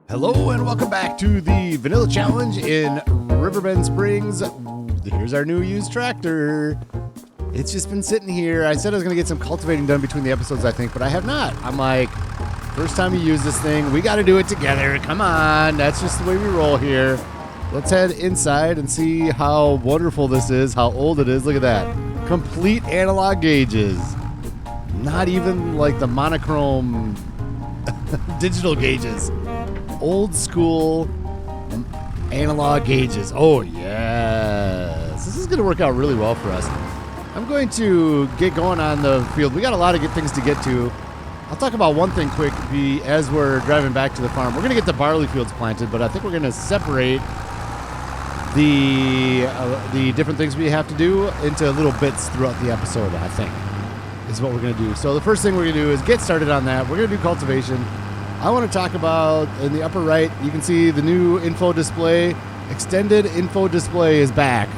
Hello and welcome back to the Vanilla Challenge in Riverbend Springs. Here's our new used tractor. It's just been sitting here. I said I was going to get some cultivating done between the episodes, I think, but I have not. I'm like, first time you use this thing, we got to do it together. Come on. That's just the way we roll here. Let's head inside and see how wonderful this is, how old it is. Look at that. Complete analog gauges. Not even like the monochrome digital gauges. Old school analog gauges. Oh, yes. This is going to work out really well for us. I'm going to get going on the field. We got a lot of good things to get to. I'll talk about one thing quick as we're driving back to the farm. We're going to get the barley fields planted, but I think we're going to separate the different things we have to do into little bits throughout the episode, I think, is what we're going to do. So the first thing we're going to do is get started on that. We're going to do cultivation. I want to talk about, in the upper right, you can see the new info display. Extended info display is back.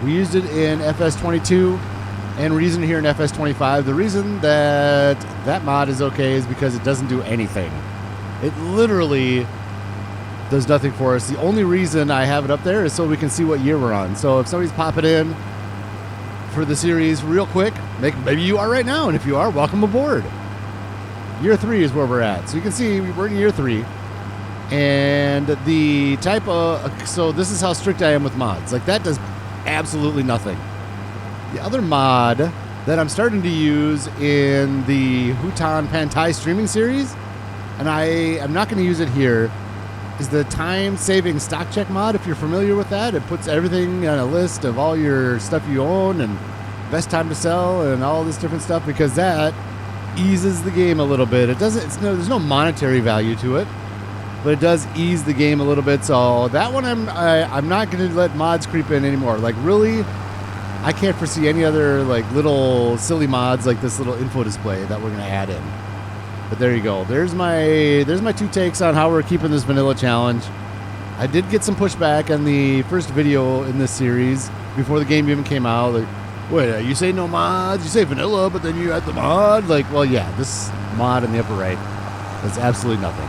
We used it in FS22, and we're using it here in FS25. The reason that that mod is okay is because it doesn't do anything. It literally does nothing for us. The only reason I have it up there is so we can see what year we're on. So if somebody's popping in for the series real quick, maybe you are right now, and if you are, welcome aboard. Year 3 is where we're at. So you can see we're in year 3. And the type of... So this is how strict I am with mods. Like, that does absolutely nothing. The other mod that I'm starting to use in the Hutan Pantai streaming series, and I'm not going to use it here, is the time-saving stock check mod. If you're familiar with that, it puts everything on a list of all your stuff you own and best time to sell and all this different stuff, because that eases the game a little bit. It doesn't. There's no monetary value to it, but it does ease the game a little bit. So that one, I'm not going to let mods creep in anymore. Like, really, I can't foresee any other like little silly mods like this little info display that we're going to add in. But there you go. There's my two takes on how we're keeping this vanilla challenge. I did get some pushback on the first video in this series before the game even came out. Like, wait, you say no mods, you say vanilla, but then you add the mod? Like, well, yeah, this mod in the upper right does absolutely nothing.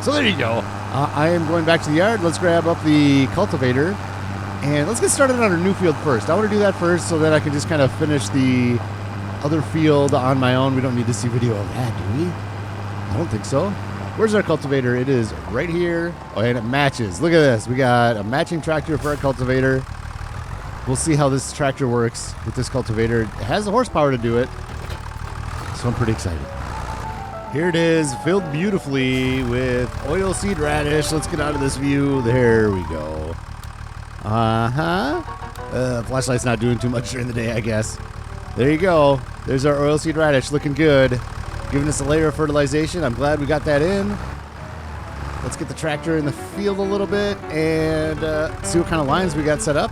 So there you go. I am going back to the yard. Let's grab up the cultivator, and let's get started on our new field first. I want to do that first so that I can just kind of finish the other field on my own. We don't need to see video of that, do we? I don't think so. Where's our cultivator? It is right here. Oh, and it matches. Look at this. We got a matching tractor for our cultivator. We'll see how this tractor works with this cultivator. It has the horsepower to do it, so I'm pretty excited. Here it is, filled beautifully with oilseed radish. Let's get out of this view. There we go. Flashlight's not doing too much during the day, I guess. There you go. There's our oilseed radish, looking good. Giving us a layer of fertilization. I'm glad we got that in. Let's get the tractor in the field a little bit and see what kind of lines we got set up.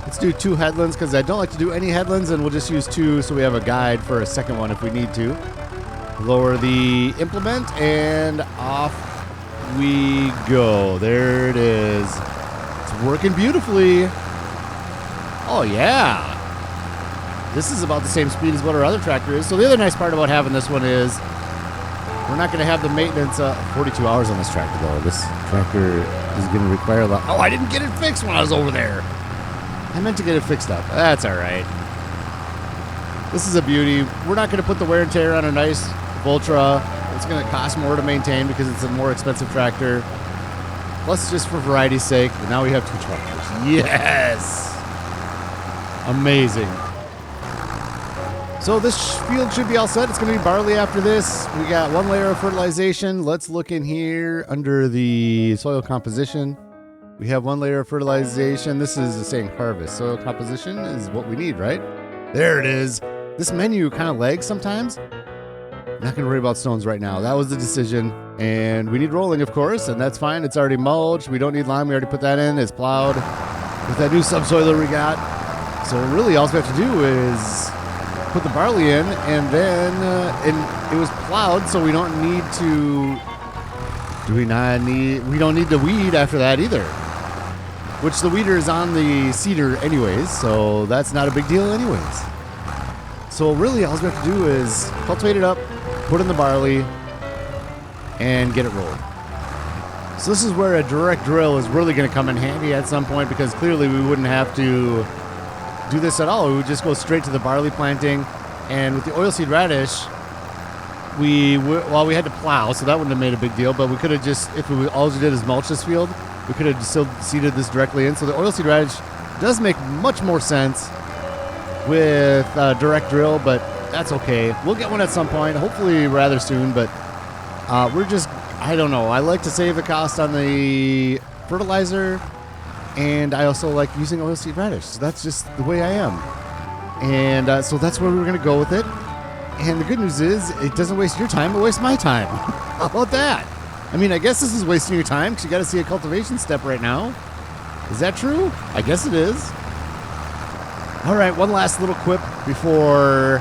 Let's do 2 headlands because I don't like to do any headlands, and we'll just use 2 so we have a guide for a second one if we need to. Lower the implement and off we go. There it is. It's working beautifully. Oh, yeah. This is about the same speed as what our other tractor is. So the other nice part about having this one is we're not going to have the maintenance 42 hours on this tractor, though. This tractor is going to require a lot. Oh, I didn't get it fixed when I was over there. I meant to get it fixed up. That's all right. This is a beauty. We're not going to put the wear and tear on a nice Voltra. It's going to cost more to maintain because it's a more expensive tractor. Plus, just for variety's sake, now we have 2 tractors. Yes! Amazing. So this field should be all set. It's going to be barley after this. We got 1 layer of fertilization. Let's look in here under the soil composition. We have 1 layer of fertilization. This is saying harvest. Soil composition is what we need, right? There it is. This menu kind of lags sometimes. I'm not going to worry about stones right now. That was the decision. And we need rolling, of course, and that's fine. It's already mulched. We don't need lime. We already put that in. It's plowed with that new subsoiler we got. So really all we have to do is put the barley in, and then and it was plowed, so we don't need to... We don't need to weed after that either. Which the weeder is on the seeder anyways, so that's not a big deal anyways. So really all we have to do is cultivate it up, put in the barley, and get it rolling. So this is where a direct drill is really going to come in handy at some point, because clearly we wouldn't have to do this at all. We would just go straight to the barley planting. And with the oilseed radish, we had to plow, so that wouldn't have made a big deal, but we could have just, if all we did is mulch this field, we could have still seeded this directly in. So the oilseed radish does make much more sense with direct drill, but that's okay. We'll get one at some point, hopefully rather soon, but I don't know. I like to save the cost on the fertilizer, and I also like using oilseed radish. So that's just the way I am. And so that's where we were going to go with it. And the good news is it doesn't waste your time, it wastes my time. How about that? I mean, I guess this is wasting your time because you got to see a cultivation step right now. Is that true? I guess it is. All right, one last little quip before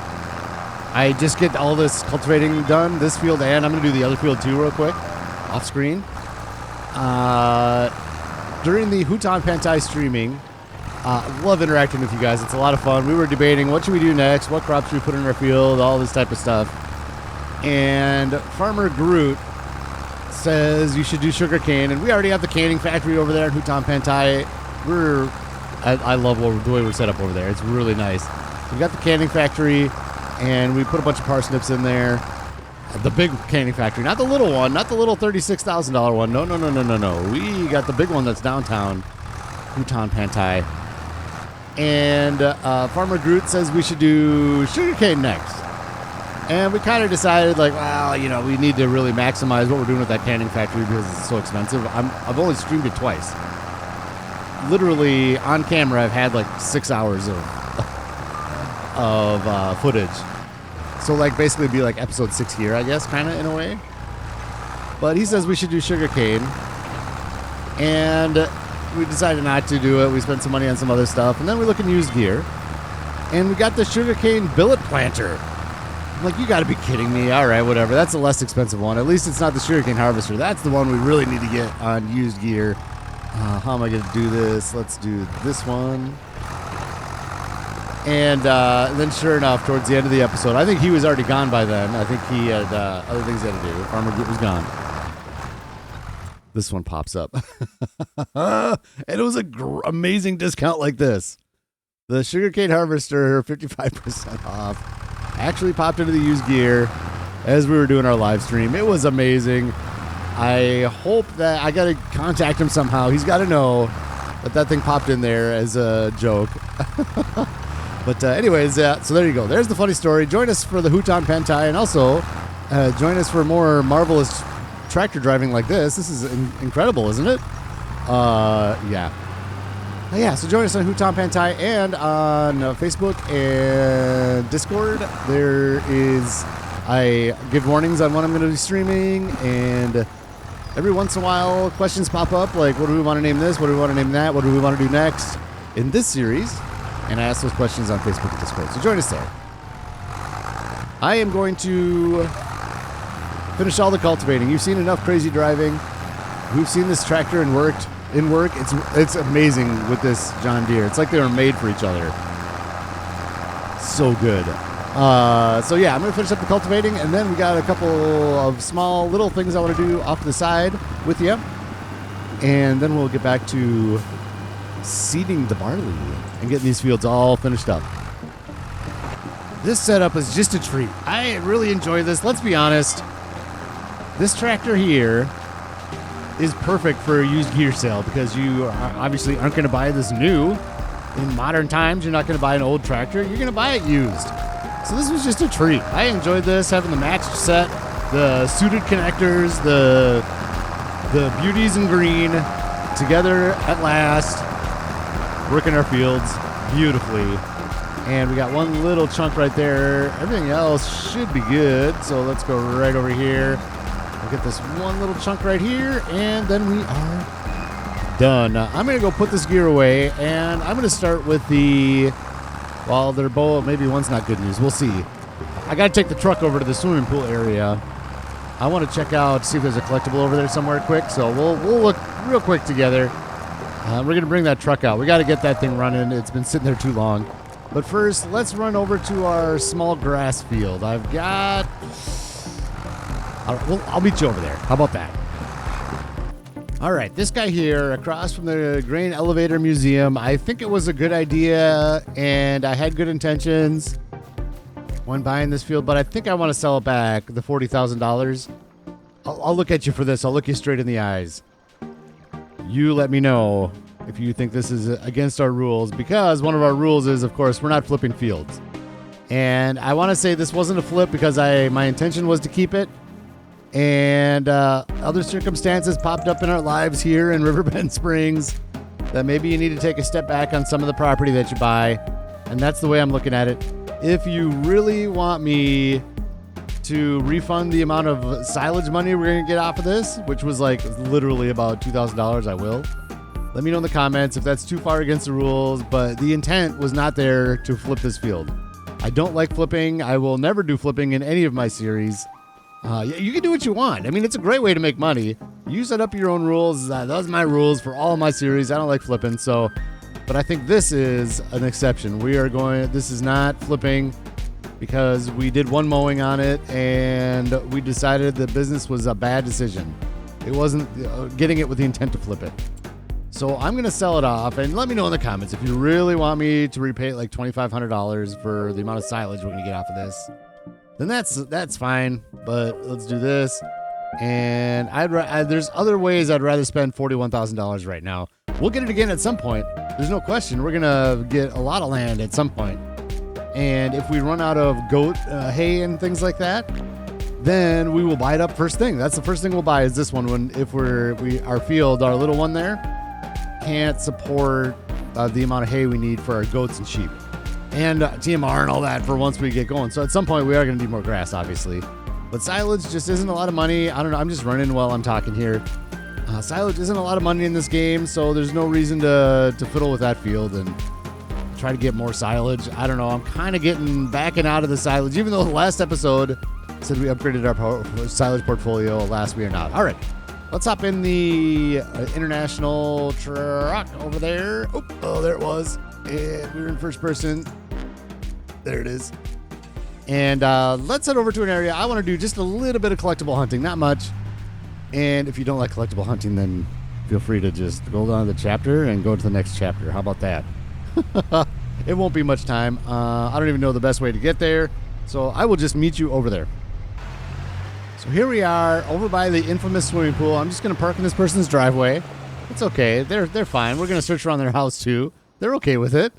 I just get all this cultivating done, this field, and I'm going to do the other field too real quick, off screen. During the Hutan Pantai streaming, love interacting with you guys. It's a lot of fun. We were debating what should we do next, what crops should we put in our field, all this type of stuff. And Farmer Groot says you should do sugarcane, and we already have the canning factory over there in Hutan Pantai. I love the way we're set up over there. It's really nice. We got the canning factory, and we put a bunch of parsnips in there. The big canning factory, not the little one, not the little $36,000 one. No. We got the big one that's downtown Hutan Pantai. And Farmer Groot says we should do sugarcane next. And we kind of decided, like, well, we need to really maximize what we're doing with that canning factory because it's so expensive. I've only streamed it twice. Literally, on camera, I've had, like, 6 hours of footage. So, like, basically it'd be like episode 6 here, I guess, kind of, in a way. But he says we should do sugarcane. And we decided not to do it. We spent some money on some other stuff. And then we look in used gear. And we got the sugarcane billet planter. I'm like, you got to be kidding me. All right, whatever. That's the less expensive one. At least it's not the sugarcane harvester. That's the one we really need to get on used gear. How am I going to do this? Let's do this one. And then sure enough, towards the end of the episode, I think he was already gone by then. I think he had other things he had to do. Farmer Groot was gone. This one pops up. And it was an amazing discount like this. The sugarcane harvester, 55% off. Actually popped into the used gear as we were doing our live stream. It was amazing. I hope that I got to contact him somehow. He's got to know that thing popped in there as a joke. But anyways, so there you go. There's the funny story. Join us for the Hutan Pantai, and also join us for more marvelous tractor driving like this. This is incredible, isn't it? Yeah. Yeah, so join us on Hutan Pantai and on Facebook and Discord. I give warnings on when I'm going to be streaming, and every once in a while questions pop up like, what do we want to name this? What do we want to name that? What do we want to do next in this series? And I ask those questions on Facebook and Discord. So join us there. I am going to finish all the cultivating. You've seen enough crazy driving. We've seen this tractor in work. It's amazing with this John Deere. It's like they were made for each other. So good. So yeah, I'm going to finish up the cultivating, and then we got a couple of small little things I want to do off to the side with you. And then we'll get back to seeding the barley and getting these fields all finished up. This setup is just a treat. I really enjoy this. Let's be honest. This tractor here is perfect for a used gear sale because you obviously aren't going to buy this new. In modern times, you're not going to buy an old tractor. You're going to buy it used. So this was just a treat. I enjoyed this, having the matched set, the suited connectors, the beauties in green together at last, working our fields beautifully. And we got one little chunk right there. Everything else should be good. So let's go right over here. We'll get this one little chunk right here, and then we are done. I'm going to go put this gear away, and I'm going to start with well, they're both, maybe one's not good news. We'll see. I got to take the truck over to the swimming pool area. I want to check out, see if there's a collectible over there somewhere quick, so we'll look real quick together. We're going to bring that truck out. We got to get that thing running. It's been sitting there too long. But first, let's run over to our small grass field. I've got... I'll meet you over there. How about that? All right, this guy here across from the Grain Elevator Museum, I think it was a good idea and I had good intentions when buying this field, but I think I want to sell it back, the $40,000. I'll look at you for this. I'll look you straight in the eyes. You let me know if you think this is against our rules, because one of our rules is, of course, we're not flipping fields. And I want to say this wasn't a flip because my intention was to keep it. And other circumstances popped up in our lives here in Riverbend Springs that maybe you need to take a step back on some of the property that you buy. And that's the way I'm looking at it. If you really want me to refund the amount of silage money we're going to get off of this, which was like literally about $2,000, I will. Let me know in the comments if that's too far against the rules, but the intent was not there to flip this field. I don't like flipping. I will never do flipping in any of my series. You can do what you want. I mean, it's a great way to make money. You set up your own rules. Those are my rules for all my series. I don't like flipping, so... But I think this is an exception. This is not flipping because we did one mowing on it and we decided the business was a bad decision. It wasn't getting it with the intent to flip it. So I'm going to sell it off, and let me know in the comments if you really want me to repay like $2,500 for the amount of silage we're going to get off of this. Then that's fine, but let's do this. And there's other ways I'd rather spend $41,000 right now. We'll get it again at some point. There's no question. We're going to get a lot of land at some point. And if we run out of goat hay and things like that, then we will buy it up first thing. That's the first thing we'll buy is this one. Our field, our little one there, can't support the amount of hay we need for our goats and sheep. And TMR and all that for once we get going. So at some point we are going to need more grass, obviously. But silage just isn't a lot of money. I don't know. I'm just running while I'm talking here. Silage isn't a lot of money in this game, so there's no reason to fiddle with that field and try to get more silage. I don't know. I'm kind of backing out of the silage, even though the last episode said we upgraded our silage portfolio. Last we are not. All right. Let's hop in the international truck over there. Oh, there it was. And we were in first person. There it is. And let's head over to an area I want to do just a little bit of collectible hunting, not much. And if you don't like collectible hunting, then feel free to just go down to the chapter and go to the next chapter. How about that? It won't be much time. I don't even know the best way to get there, so I will just meet you over there. So here we are over by the infamous swimming pool. I'm just going to park in this person's driveway. It's okay. They're fine. We're going to search around their house too. They're okay with it.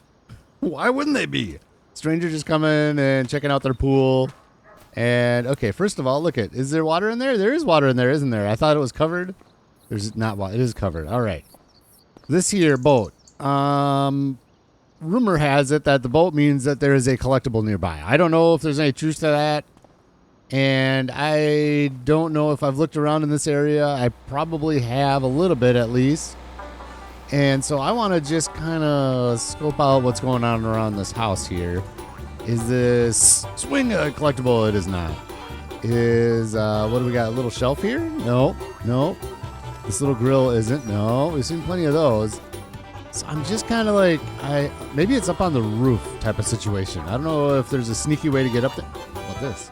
Why wouldn't they be? Stranger just coming and checking out their pool. And, okay, first of all, look at, is there water in there? There is water in there, isn't there? I thought it was covered. There's not water. It is covered. All right. This here boat. Rumor has it that the boat means that there is a collectible nearby. I don't know if there's any truth to that. And I don't know if I've looked around in this area. I probably have a little bit at least. And so I want to just kind of scope out what's going on around this house here. Is this swing collectible? It is not. Is, what do we got? A little shelf here? No. This little grill isn't. No, we've seen plenty of those. So I'm just kind of like, maybe it's up on the roof type of situation. I don't know if there's a sneaky way to get up there. How about this?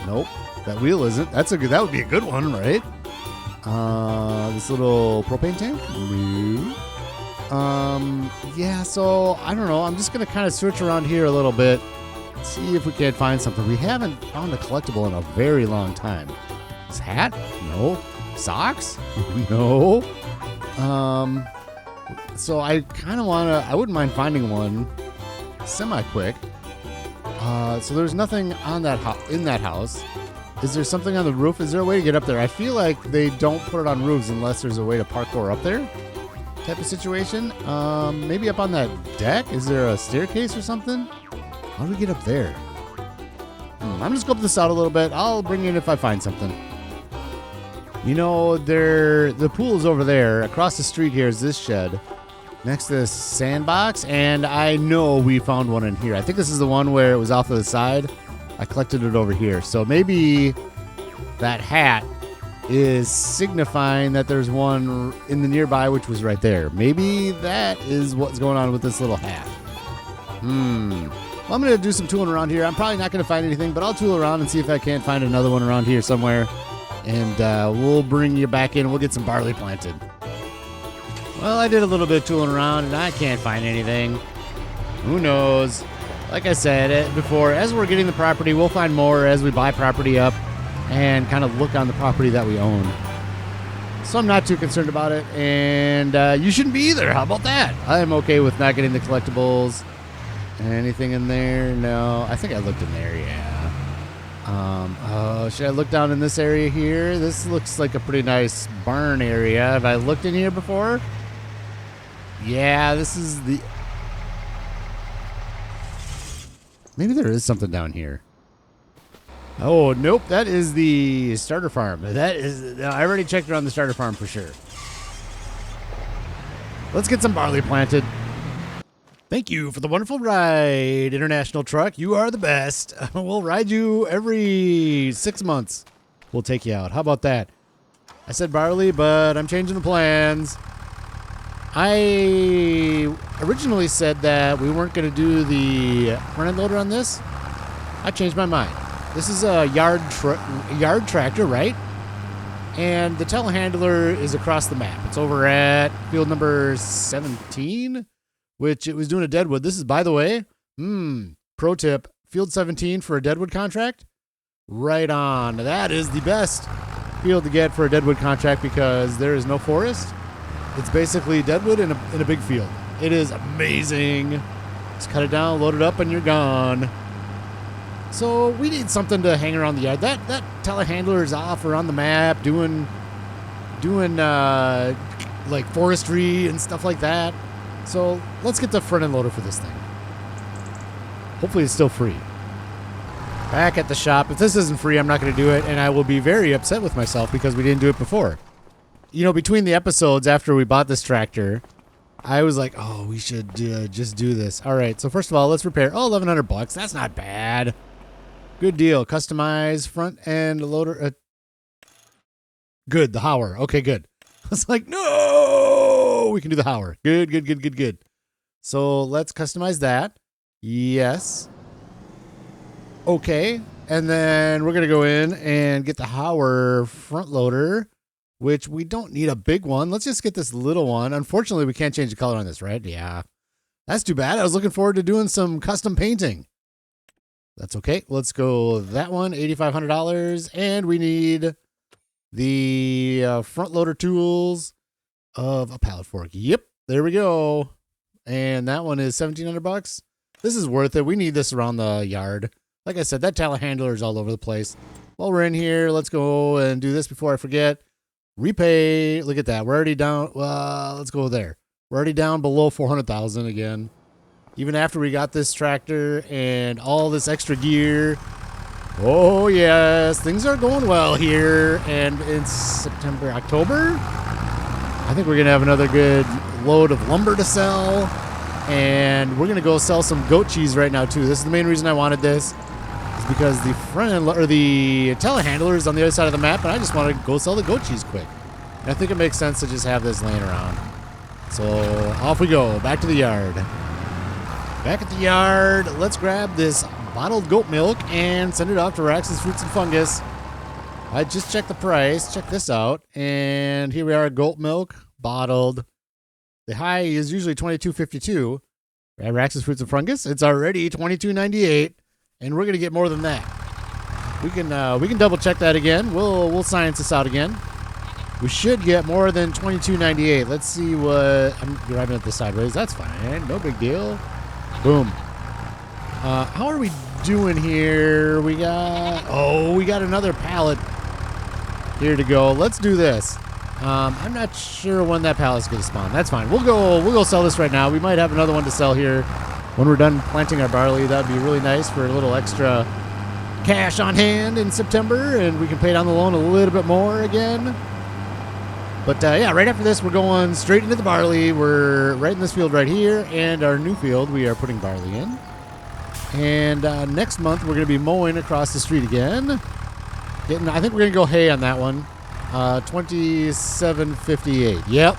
Nope. That wheel isn't. That would be a good one, right? This little propane tank? No. Yeah, so I don't know. I'm just going to kind of search around here a little bit, see if we can't find something. We haven't found a collectible in a very long time. This hat? No. Socks? No. So I kind of want to, I wouldn't mind finding one semi-quick. So there's nothing on in that house. Is there something on the roof? Is there a way to get up there? I feel like they don't put it on roofs unless there's a way to parkour up there type of situation. Maybe up on that deck? Is there a staircase or something? How do we get up there? I'm just going to scope this out a little bit. I'll bring in if I find something. You know, the pool is over there. Across the street here is this shed next to this sandbox, and I know we found one in here. I think this is the one where it was off to the side. I collected it over here. So maybe that hat is signifying that there's one in the nearby, which was right there. Maybe that is what's going on with this little hat. Well, I'm going to do some tooling around here. I'm probably not going to find anything, but I'll tool around and see if I can't find another one around here somewhere. and we'll bring you back in. We'll get some barley planted. Well, I did a little bit of tooling around, and I can't find anything. Who knows? Like I said before, as we're getting the property, we'll find more as we buy property up and kind of look on the property that we own. So I'm not too concerned about it, and you shouldn't be either. How about that? I'm okay with not getting the collectibles. Anything in there? No. I think I looked in there, yeah. Should I look down in this area here? This looks like a pretty nice barn area. Have I looked in here before? Yeah, this is the... Maybe there is something down here. Oh, nope. That is the starter farm. That is... I already checked around the starter farm for sure. Let's get some barley planted. Thank you for the wonderful ride, International Truck. You are the best. We'll ride you every 6 months. We'll take you out. How about that? I said barley, but I'm changing the plans. I originally said that we weren't going to do the front end loader on this. I changed my mind. This is a yard tractor, right? And the telehandler is across the map. It's over at field number 17. Which it was doing a deadwood. This is, by the way, pro tip, field 17 for a deadwood contract. Right on. That is the best field to get for a deadwood contract because there is no forest. It's basically deadwood in a big field. It is amazing. Just cut it down, load it up, and you're gone. So we need something to hang around the yard. That telehandler is off around the map doing like forestry and stuff like that. So let's get the front end loader for this thing. Hopefully it's still free. Back at the shop. If this isn't free, I'm not going to do it, and I will be very upset with myself because we didn't do it before. You know, between the episodes after we bought this tractor, I was like, oh, we should just do this. All right, so first of all, let's repair. Oh, $1,100. That's not bad. Good deal. Customize front end loader. Good, the Hauer. Okay, good. I was like, no, we can do the Hauer. Good. So let's customize that. Yes. Okay. And then we're going to go in and get the Hauer front loader, which we don't need a big one. Let's just get this little one. Unfortunately, we can't change the color on this, right? Yeah. That's too bad. I was looking forward to doing some custom painting. That's okay. Let's go that one, $8,500. And we need the front loader tools of a pallet fork. Yep, there we go. And that one is $1,700. This is worth it. We need this around the yard. Like I said, that telehandler is all over the place. While we're in here, let's go and do this before I forget. Repay. Look at that. We're already down. Let's go there. We're already down below 400,000 again. Even after we got this tractor and all this extra gear. Oh, yes. Things are going well here. And in September, October, I think we're going to have another good load of lumber to sell. And we're going to go sell some goat cheese right now, too. This is the main reason I wanted this. Is because the front end, or the telehandler is on the other side of the map. And I just want to go sell the goat cheese quick. And I think it makes sense to just have this laying around. So off we go. Back to the yard. Back at the yard, let's grab this bottled goat milk and send it off to Rax's Fruits and Fungus. I just checked the price. Check this out. And here we are, goat milk, bottled. The high is usually $22.52. At Rax's Fruits and Fungus, it's already $22.98. And we're going to get more than that. We can double check that again. We'll science this out again. We should get more than $22.98. Let's see what... I'm driving it the sideways. That's fine. No big deal. Boom. How are we doing here? We got another pallet here to go. Let's do this. I'm not sure when that pallet's going to spawn. That's fine. We'll go sell this right now. We might have another one to sell here when we're done planting our barley. That'd be really nice for a little extra cash on hand in September, and we can pay down the loan a little bit more again. But yeah, right after this, we're going straight into the barley. We're right in this field right here, and our new field, we are putting barley in. And next month, we're going to be mowing across the street again. I think we're going to go hay on that one. $27.58. Yep,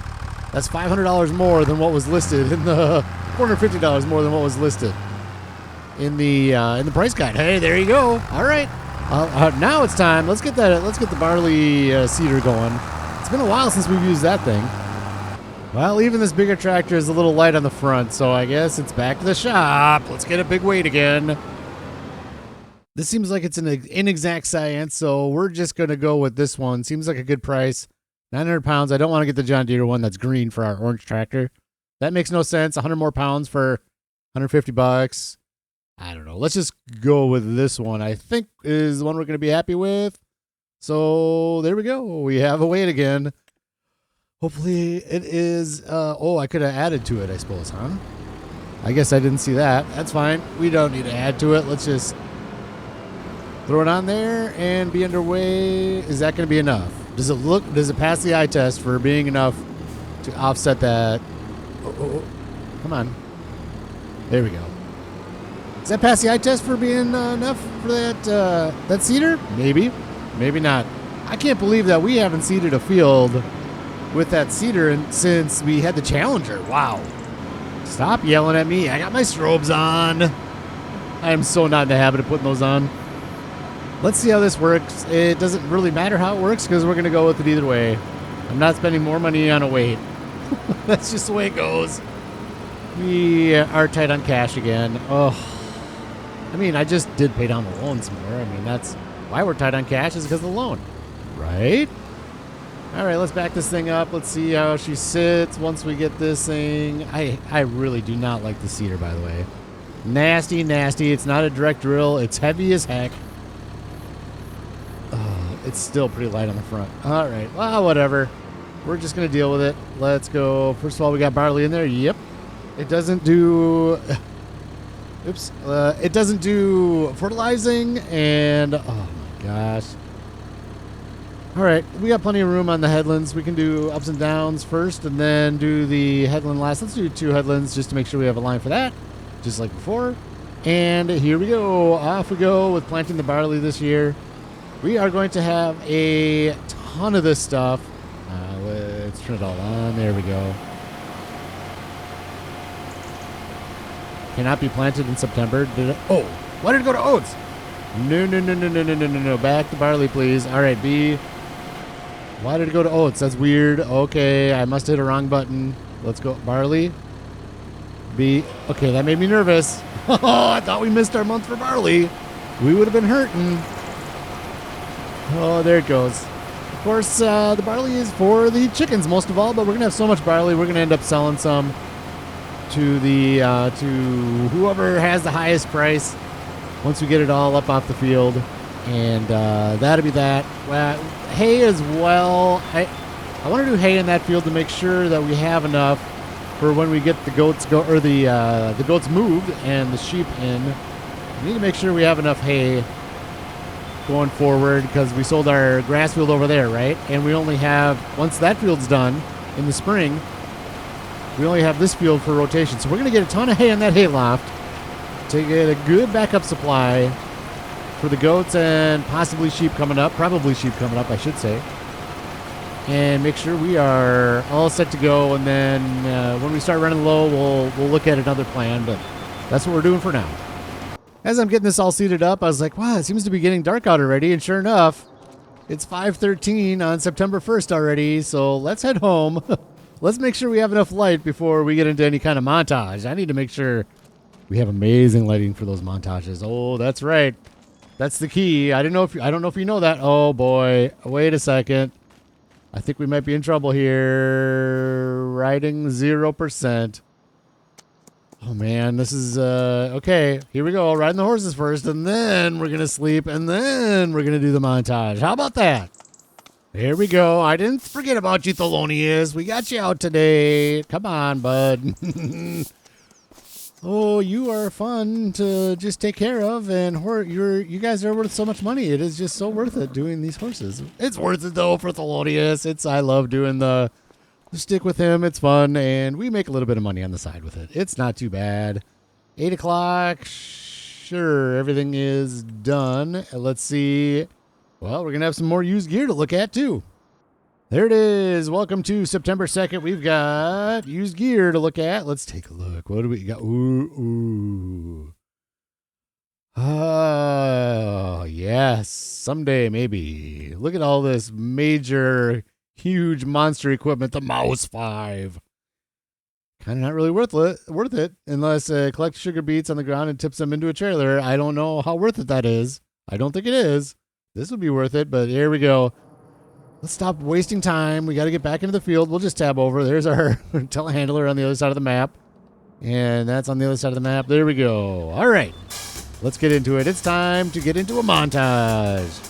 that's $500 more than what was listed in the $450 more than what was listed in the price guide. Hey, there you go. All right, Now it's time. Let's get the barley seeder going. It's been a while since we've used that thing. Well, even this bigger tractor is a little light on the front, so I guess it's back to the shop. Let's get a big weight again. This seems like it's an inexact science, so we're just going to go with this one. Seems like a good price. 900 pounds. I don't want to get the John Deere one that's green for our orange tractor. That makes no sense. 100 more pounds for 150 bucks. I don't know. Let's just go with this one. I think is the one we're going to be happy with. So there we go. We have a weight again. Hopefully it is. I could have added to it, I suppose, huh? I guess I didn't see that. That's fine. We don't need to add to it. Let's just throw it on there and be underway. Is that going to be enough? Does it pass the eye test for being enough to offset that? Come on. There we go. Does that pass the eye test for being enough for that seeder? Maybe. Maybe not. I can't believe that we haven't seeded a field with that seeder since we had the Challenger. Wow. Stop yelling at me. I got my strobes on. I am so not in the habit of putting those on. Let's see how this works. It doesn't really matter how it works because we're going to go with it either way. I'm not spending more money on a weight. That's just the way it goes. We are tight on cash again. Oh, I mean, I just did pay down the loans more. I mean, that's why we're tight on cash is because of the loan, right? All right, let's back this thing up. Let's see how she sits once we get this thing. I really do not like the seeder, by the way. Nasty, nasty. It's not a direct drill. It's heavy as heck. It's still pretty light on the front. All right, well, whatever. We're just going to deal with it. Let's go. First of all, we got barley in there. Yep. It doesn't do... Oops. It doesn't do fertilizing, and... Oh, my gosh. All right, we got plenty of room on the headlands. We can do ups and downs first and then do the headland last. Let's do 2 headlands just to make sure we have a line for that, just like before. And here we go. Off we go with planting the barley this year. We are going to have a ton of this stuff. Let's turn it all on. There we go. Cannot be planted in September. Oh, why did it go to oats? No. Back to barley, please. All right, B. Why did it go to oats? That's weird. Okay, I must have hit a wrong button. Let's go. Barley. B. Okay, that made me nervous. Oh, I thought we missed our month for barley. We would have been hurting. Oh, there it goes. Of course, the barley is for the chickens most of all, but we're going to have so much barley, we're going to end up selling some to the to whoever has the highest price once we get it all up off the field. And that'll be that. Hay as well. I want to do hay in that field to make sure that we have enough for when we get the goats the goats moved and the sheep in. We need to make sure we have enough hay going forward because we sold our grass field over there, right? And we only have, once that field's done in the spring, we only have this field for rotation. So we're going to get a ton of hay in that hay loft to get a good backup supply for the goats and possibly sheep coming up. Probably sheep coming up, I should say. And make sure we are all set to go. And then when we start running low, we'll look at another plan. But that's what we're doing for now. As I'm getting this all seated up, I was like, wow, it seems to be getting dark out already. And sure enough, it's 5:13 on September 1st already. So let's head home. Let's make sure we have enough light before we get into any kind of montage. I need to make sure we have amazing lighting for those montages. Oh, that's right. That's the key. I don't know if you know that. Oh boy. Wait a second. I think we might be in trouble here. Riding 0%. Oh man, this is okay. Here we go. Riding the horses first, and then we're gonna sleep, and then we're gonna do the montage. How about that? Here we go. I didn't forget about you, Thelonious. We got you out today. Come on, bud. Oh, you are fun to just take care of, and you guys are worth so much money. It is just so worth it doing these horses. It's worth it though for Thelonious. I love doing the stick with him. It's fun, and we make a little bit of money on the side with it. It's not too bad. 8 o'clock. Sure, everything is done. Let's see. Well, we're going to have some more used gear to look at, too. There it is. Welcome to September 2nd. We've got used gear to look at. Let's take a look. What do we got? Ooh. Oh, yes. Someday, maybe. Look at all this major, huge monster equipment. The Mouse 5. Kind of not really worth it unless collects sugar beets on the ground and tips them into a trailer. I don't know how worth it that is. I don't think it is. This would be worth it, but here we go. Let's stop wasting time. We got to get back into the field. We'll just tab over. There's our telehandler on the other side of the map. And that's on the other side of the map. There we go. All right. Let's get into it. It's time to get into a montage.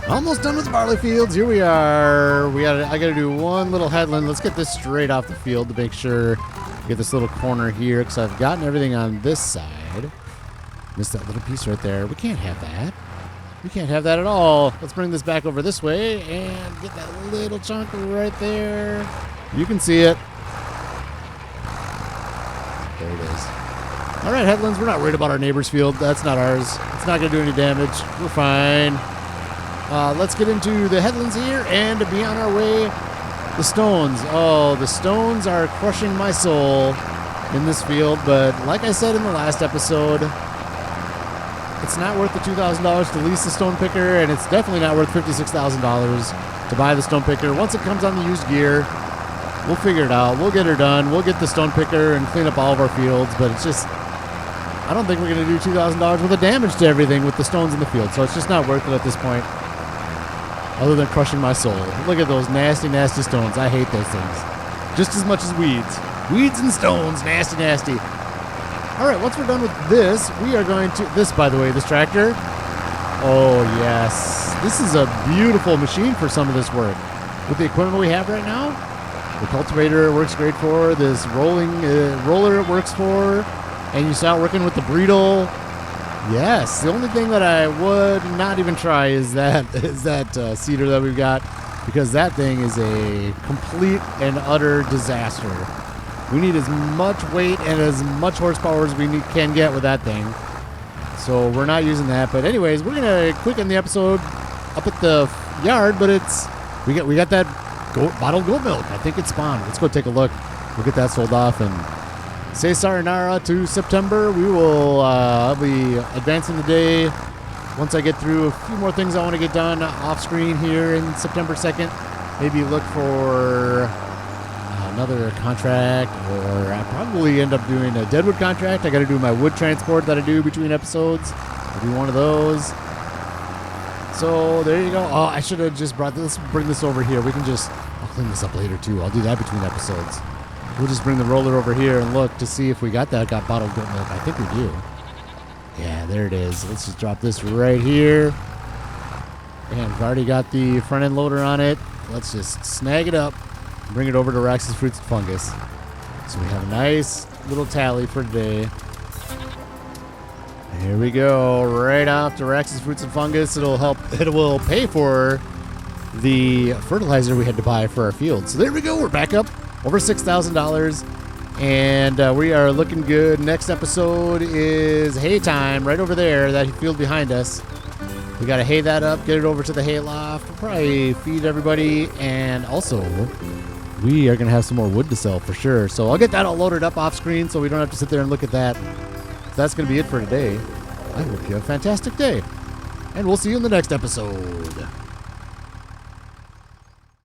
Almost done with the barley fields. Here we are. I gotta do one little headland. Let's get this straight off the field to make sure get this little corner here because I've gotten everything on this side. Missed that little piece right there. We can't have that. We can't have that at all. Let's bring this back over this way and get that little chunk right there. You can see it. There it is. All right, headlands. We're not worried about our neighbor's field. That's not ours. It's not gonna do any damage. We're fine. Let's get into the headlands here and be on our way. The stones. Oh, the stones are crushing my soul in this field. But like I said in the last episode, it's not worth the $2,000 to lease the stone picker, and it's definitely not worth $56,000 to buy the stone picker. Once it comes on the used gear, we'll figure it out. We'll get her done. We'll get the stone picker and clean up all of our fields. But it's just, I don't think we're going to do $2,000 worth of damage to everything with the stones in the field. So it's just not worth it at this point. Other than crushing my soul. Look at those nasty, nasty stones. I hate those things. Just as much as weeds. Weeds and stones. Nasty, nasty. All right, once we're done with this, we are going to... This, by the way, this tractor. Oh, yes. This is a beautiful machine for some of this work. With the equipment we have right now, the cultivator works great for. This roller it works for. And you start working with the Breedle. Yes, the only thing that I would not even try is that seeder that we've got, because that thing is a complete and utter disaster. We need as much weight and as much horsepower as we can get with that thing. So we're not using that. But anyways, we're gonna quicken the episode up at the yard. But we got that bottled goat milk. I think it's spawned. Let's go take a look. We'll get that sold off and say sayonara to September. We will be advancing the day once I get through a few more things I want to get done off screen here in September 2nd. Maybe look for another contract, or I'll probably end up doing a deadwood contract. I got to do my wood transport that I do between episodes. I'll do one of those. So there you go. Oh, I should have just bring this over here. I'll clean this up later too. I'll do that between episodes. We'll just bring the roller over here and look to see if we got bottled goat milk. I think we do. Yeah, there it is. Let's just drop this right here. And we've already got the front end loader on it. Let's just snag it up and bring it over to Rax's Fruits and Fungus. So we have a nice little tally for today. Here we go. Right off to Rax's Fruits and Fungus. It will pay for the fertilizer we had to buy for our field. So there we go. We're back up over $6,000, and we are looking good. Next episode is hay time right over there, that field behind us. We got to hay that up, get it over to the hay loft. We'll probably feed everybody, and also we are going to have some more wood to sell for sure. So I'll get that all loaded up off screen so we don't have to sit there and look at that. So that's going to be it for today. I hope you have a fantastic day, and we'll see you in the next episode.